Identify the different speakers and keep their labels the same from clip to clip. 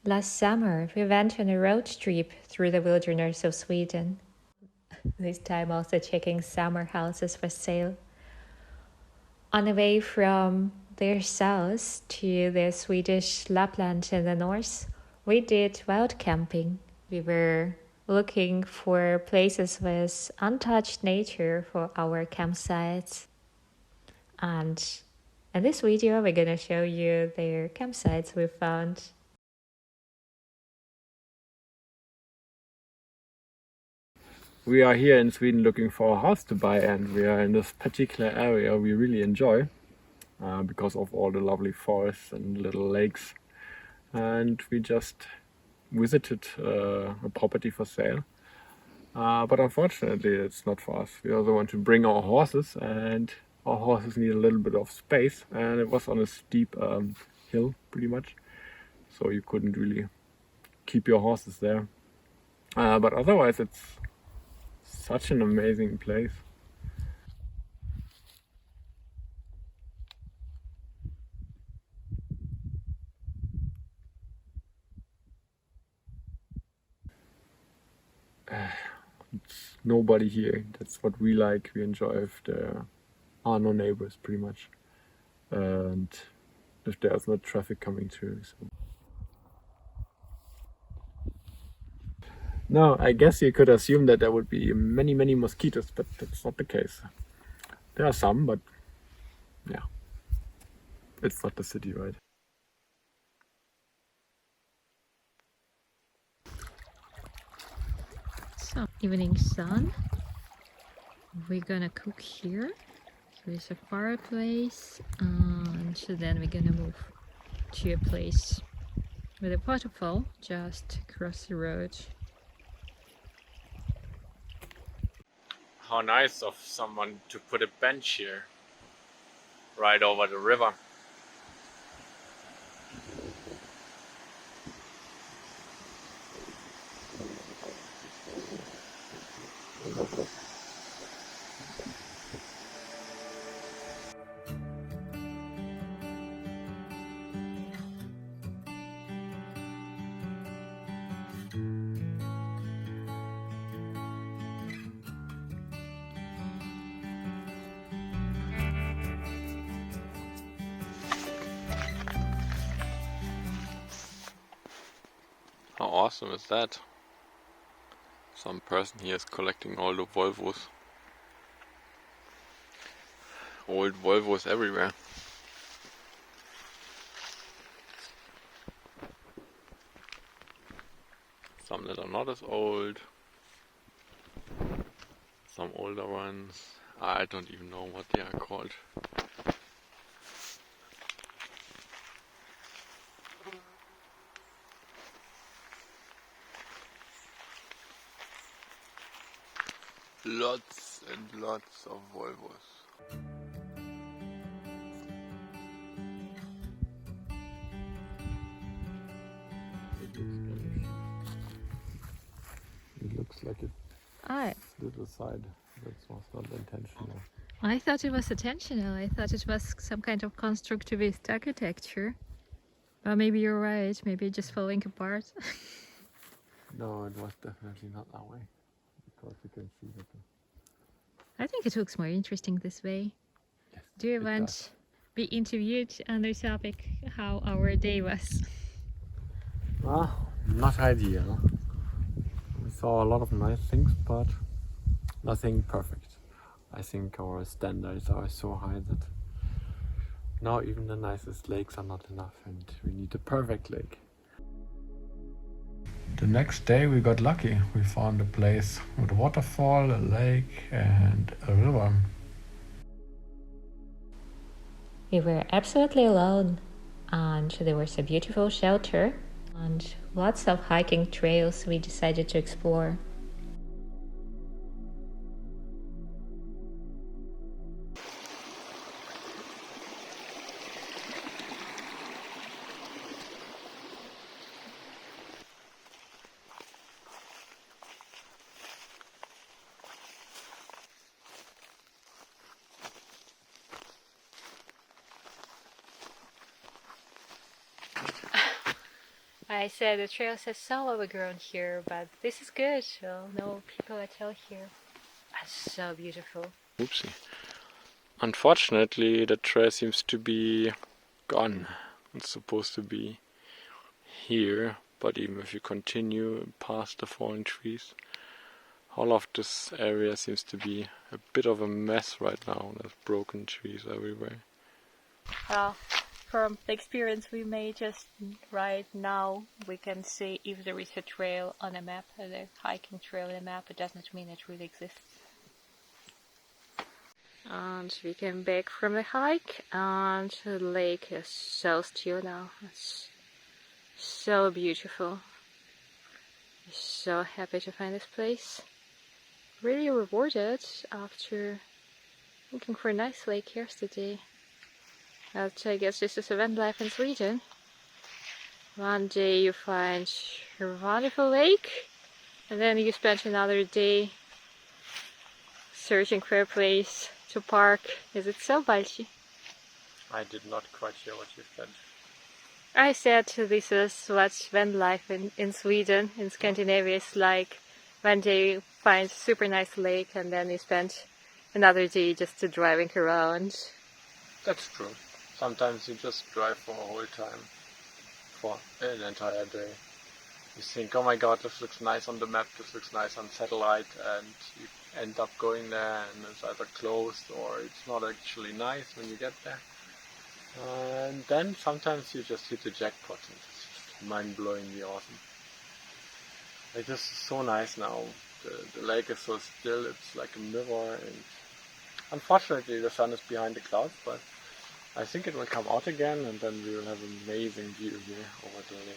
Speaker 1: Last summer, we went on a road trip through the wilderness of Sweden. This time also checking summer houses for sale. On the way from their south to the Swedish Lapland in the north, we did wild camping. We were looking for places with untouched nature for our campsites. And in this video, we're gonna show you their campsites we found.
Speaker 2: We are here in Sweden looking for a house to buy, and we are in this particular area we really enjoy because of all the lovely forests and little lakes. And we just visited a property for sale, but unfortunately it's not for us. We also want to bring our horses, and our horses need a little bit of space, and it was on a steep hill pretty much, so you couldn't really keep your horses there. But otherwise it's such an amazing place. It's nobody here. That's what we like. We enjoy if there are no neighbors pretty much, and if there's no traffic coming through. So. Now, I guess you could assume that there would be many mosquitoes, but that's not the case. There are some, but yeah, it's not the city, right?
Speaker 1: So, evening sun. We're gonna cook here. Here's a fireplace, and then we're gonna move to a place with a waterfall just across the road.
Speaker 2: How nice of someone to put a bench here, right over the river. How awesome is that? Some person here is collecting all the Volvos. Old Volvos everywhere. Some that are not as old. Some older ones. I don't even know what they are called. Lots and lots of Volvos. It looks like a little side. That was not intentional.
Speaker 1: I thought it was intentional. I thought it was some kind of constructivist architecture. But maybe you're right. Maybe it's just falling apart.
Speaker 2: No, it was definitely not that way. Because you can see that.
Speaker 1: I think it looks more interesting this way.
Speaker 2: Yes,
Speaker 1: Do you want to be interviewed on the topic how our day was?
Speaker 2: Not ideal. We saw a lot of nice things, but nothing perfect. I think our standards are so high that now even the nicest lakes are not enough, and we need the perfect lake. The next day we got lucky. We found a place with a waterfall, a lake and a river.
Speaker 1: We were absolutely alone, and there was a beautiful shelter and lots of hiking trails we decided to explore. I said the trails are so overgrown here, but this is good. Well, no people at all here. It's so beautiful.
Speaker 2: Oopsie. Unfortunately, the trail seems to be gone. It's supposed to be here, but even if you continue past the fallen trees, all of this area seems to be a bit of a mess right now. There's broken trees everywhere.
Speaker 1: Well, from the experience we made just right now, we can see if there is a trail on a map, a hiking trail on a map, it does not mean it really exists. And we came back from the hike, and the lake is so still now. It's so beautiful. I'm so happy to find this place. Really rewarded after looking for a nice lake yesterday. But I guess this is a van life in Sweden. One day you find a wonderful lake, and then you spend another day searching for a place to park. Is it so, Balci?
Speaker 2: I did not quite hear what you said.
Speaker 1: I said this is what van life in Sweden, in Scandinavia is like. One day you find a super nice lake, and then you spend another day just driving around.
Speaker 2: That's true. Sometimes you just drive for a whole time, for an entire day. You think, oh my god, this looks nice on the map, this looks nice on satellite, and you end up going there and it's either closed or it's not actually nice when you get there. And then sometimes you just hit the jackpot and it's just mind-blowingly awesome. Like, this is so nice now. The lake is so still, it's like a mirror, and unfortunately the sun is behind the clouds, but I think it will come out again, and then we will have an amazing view here over the lake.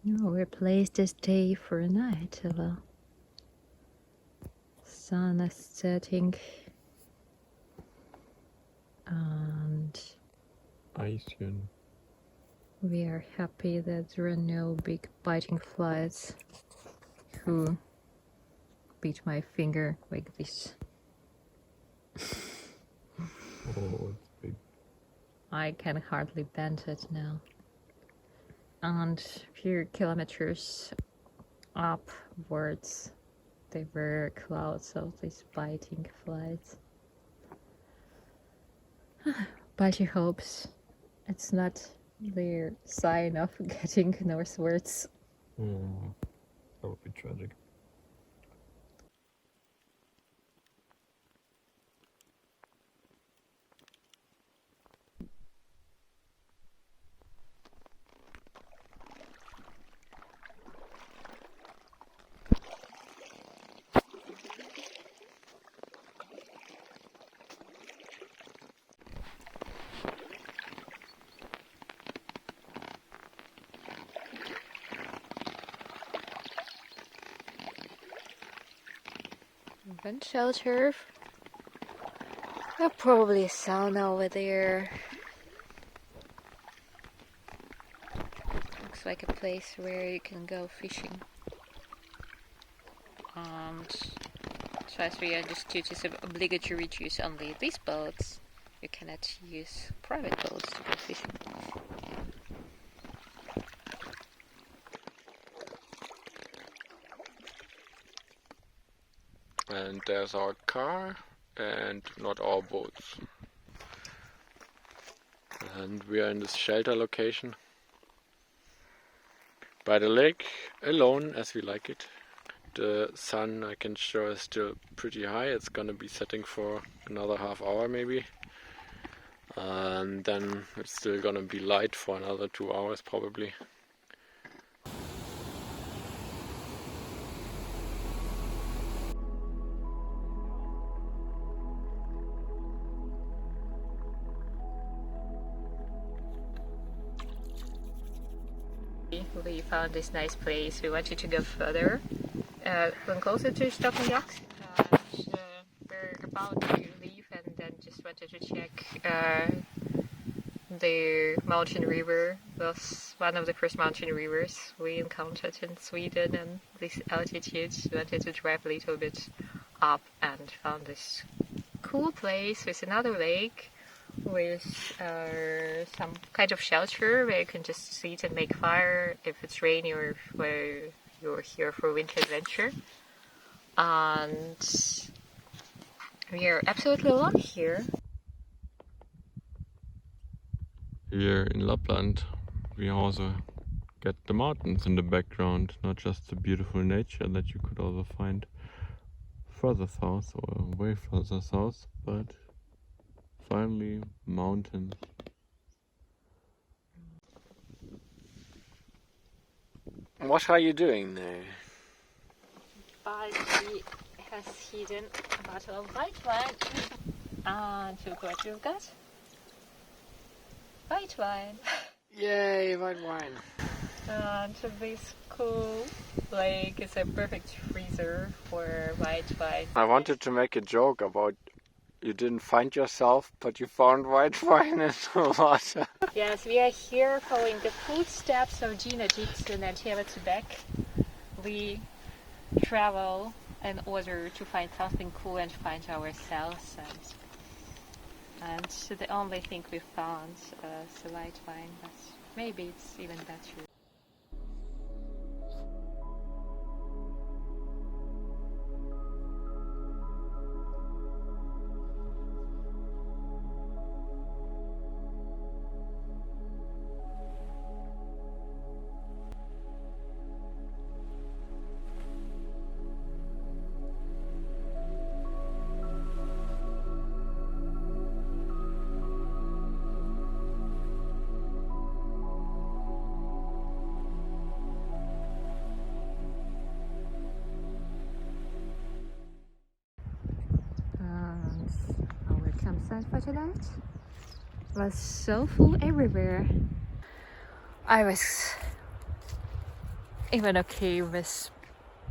Speaker 1: No, replace this day for a night. Well, sun is setting, and we are happy that there are no big biting flies who beat my finger like this.
Speaker 2: Oh, it's big.
Speaker 1: I can hardly bend it now. And a few kilometers upwards, there were clouds of these biting flies. But she hopes it's not their sign of getting northwards.
Speaker 2: That would be tragic.
Speaker 1: Wind shelter. Probably a sauna over there. Looks like a place where you can go fishing. And as far as we understood, it's obligatory to use only these boats. You cannot use private boats to go fishing.
Speaker 2: And there's our car and not our boats. And we are in this shelter location by the lake, alone as we like it. The sun, I can show, is still pretty high. It's gonna be setting for another half hour maybe. And then it's still gonna be light for another 2 hours probably.
Speaker 1: We found this nice place. We wanted to go further, closer to Stekenjokk. We're about to leave and then just wanted to check the mountain river was one of the first mountain rivers we encountered in Sweden, and this altitude wanted to drive a little bit up and found this cool place with another lake with some kind of shelter where you can just sit and make fire if it's rainy or if you're here for winter adventure. And we are absolutely alone here.
Speaker 2: Here in Lapland we also get the mountains in the background, not just the beautiful nature that you could also find further south or way further south, but finally mountains. What are you doing there?
Speaker 1: Balti has hidden a bottle of white wine. And look what you've got. White wine.
Speaker 2: Yay, white wine.
Speaker 1: And this cool lake is a perfect freezer for white wine.
Speaker 2: I wanted to make a joke about you didn't find yourself, but you found white wine in the water.
Speaker 1: Yes, we are here following the footsteps of Gina Dixon and Tiveden. We travel in order to find something cool and find ourselves, and the only thing we found is the white wine, but maybe it's even better. Our campsite for tonight was so full everywhere. I was even okay with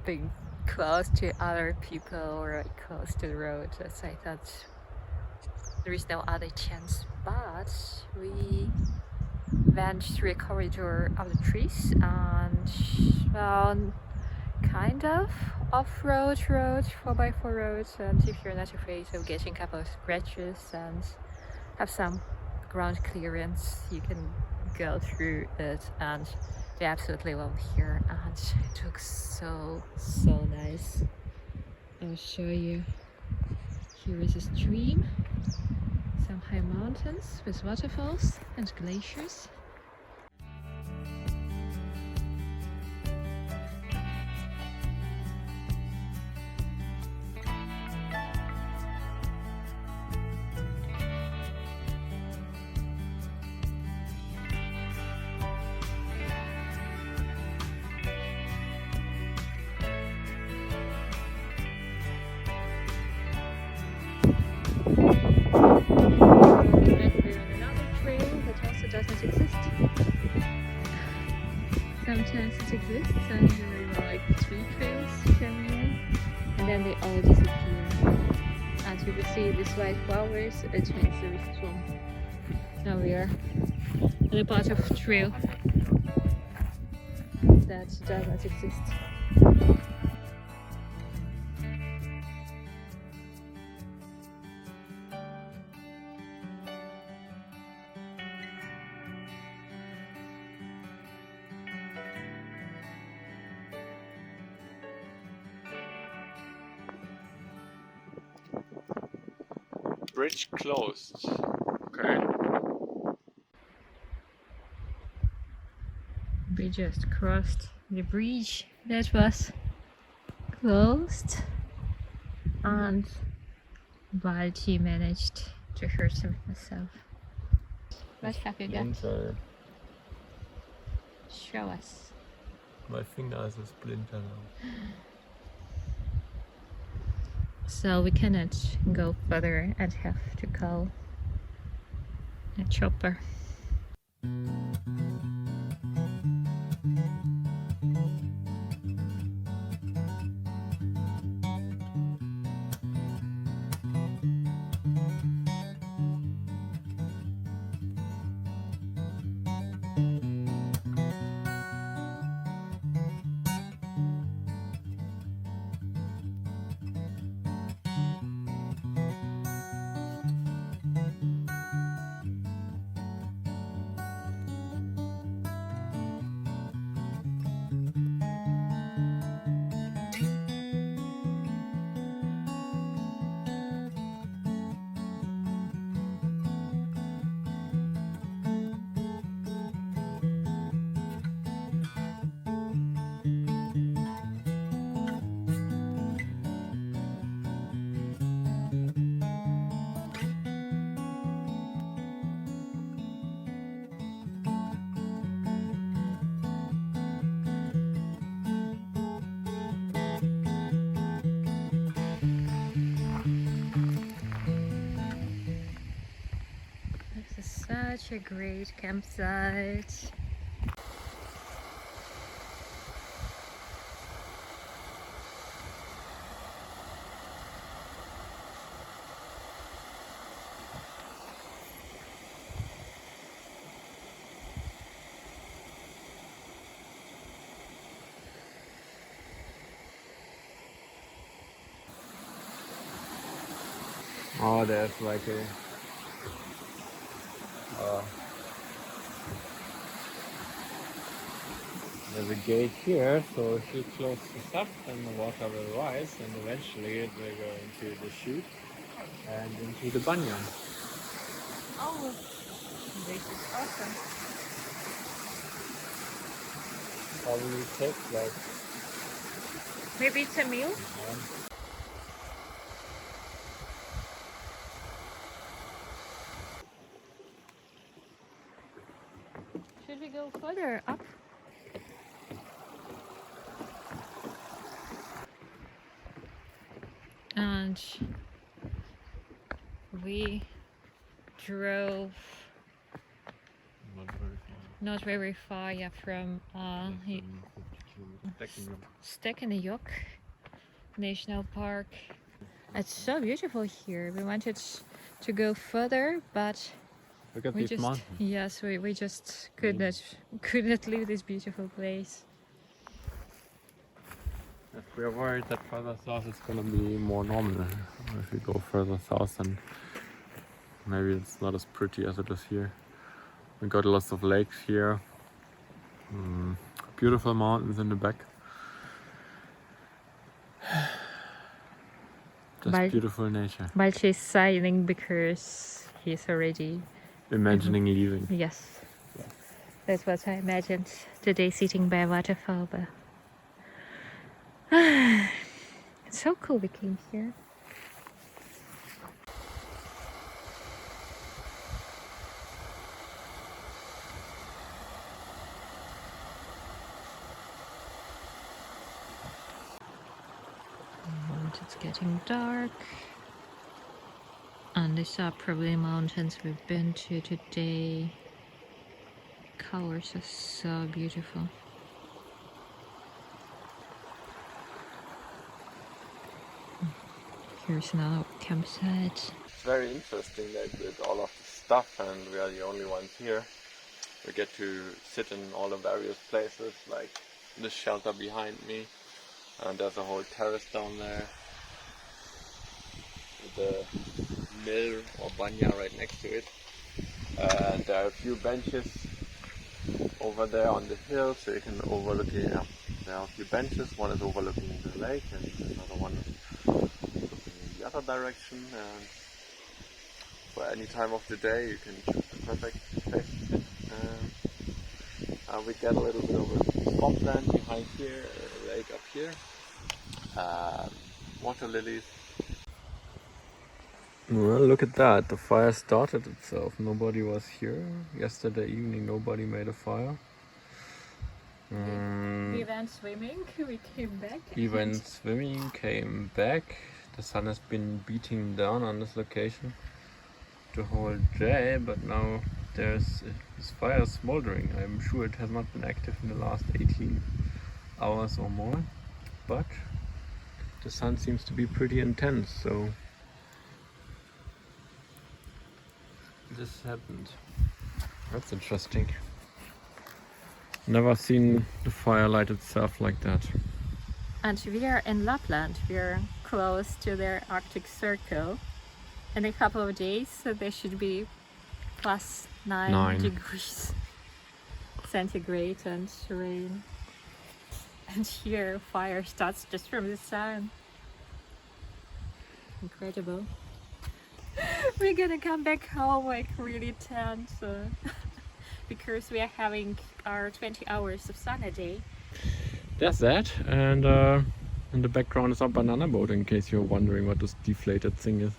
Speaker 1: being close to other people or close to the road, as I thought there is no other chance. But we went through a corridor of the trees and found kind of off-road road, 4x4 road, and if you're not afraid of getting a couple of scratches and have some ground clearance, you can go through it, and we absolutely love here, and it looks so nice. I'll show you. Here is a stream, some high mountains with waterfalls and glaciers. Doesn't exist. Sometimes it exists, and there were like 3 trails coming in, and then they all disappear. As you can see, these white flowers, it means there is a swamp. Now we are at a part of trail that does not exist.
Speaker 2: Bridge closed. Okay.
Speaker 1: We just crossed the bridge that was closed, and Balti managed to hurt himself. What have you got? Show us.
Speaker 2: My finger is a splinter now.
Speaker 1: So we cannot go further and have to call a chopper. Such a great campsite.
Speaker 2: Oh, there's like there's a gate here, so if you close this up, then the water will rise, and eventually it will go into the chute and into the banyan.
Speaker 1: Oh, this is awesome.
Speaker 2: Probably takes like
Speaker 1: Maybe it's a meal? Should we go further up? And we drove not very far, yeah, from Stekenjokk National Park. It's so beautiful here. We wanted to go further, but
Speaker 2: Look at
Speaker 1: we
Speaker 2: these
Speaker 1: just
Speaker 2: mountains.
Speaker 1: we just couldn't leave this beautiful place.
Speaker 2: If we are worried that further south it's gonna be more normal. If we go further south, then maybe it's not as pretty as it is here. We got lots of lakes here. Beautiful mountains in the back. Just beautiful nature.
Speaker 1: But she's signing because he's already
Speaker 2: Imagining leaving.
Speaker 1: Yes. That's what I imagined today, sitting by a waterfall. But it's so cool we came here. And it's getting dark. And these are probably mountains we've been to today. Colors are so beautiful. Here's another campsite.
Speaker 2: It's very interesting that with all of the stuff, and we are the only ones here, we get to sit in all the various places, like this shelter behind me, and there's a whole terrace down there with the mill or banya right next to it, and there are a few benches over there on the hill, so you can overlook it. Yeah, there are a few benches. One is overlooking the lake, and another one is looking in the other direction. And for any time of the day, you can choose the perfect place to sit. We get a little bit of a swampland behind here, a lake up here, water lilies. Well, look at that. The fire started itself. Nobody was here. Yesterday evening, nobody made a fire.
Speaker 1: We went swimming, we came back.
Speaker 2: Came back. The sun has been beating down on this location the whole day, but now there's this fire smoldering. I'm sure it has not been active in the last 18 hours or more, but the sun seems to be pretty intense, so this happened. That's interesting. Never seen the fire light itself like that.
Speaker 1: And we are in Lapland. We are close to their Arctic Circle. In a couple of days, so there should be plus 9 degrees centigrade and rain. And here, fire starts just from the sun. Incredible. We're gonna come back home like really tense because we are having our 20 hours of sun a day.
Speaker 2: There's that, and in the background is our banana boat, in case you're wondering what this deflated thing is.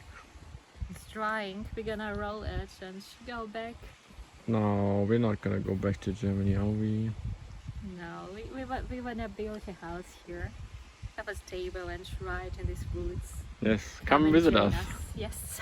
Speaker 1: It's drying. We're gonna roll it and go back.
Speaker 2: No, we're not gonna go back to Germany, are we?
Speaker 1: No, we wanna build a house here. Have a stable and ride in these woods.
Speaker 2: Yes, come visit us.
Speaker 1: Yes.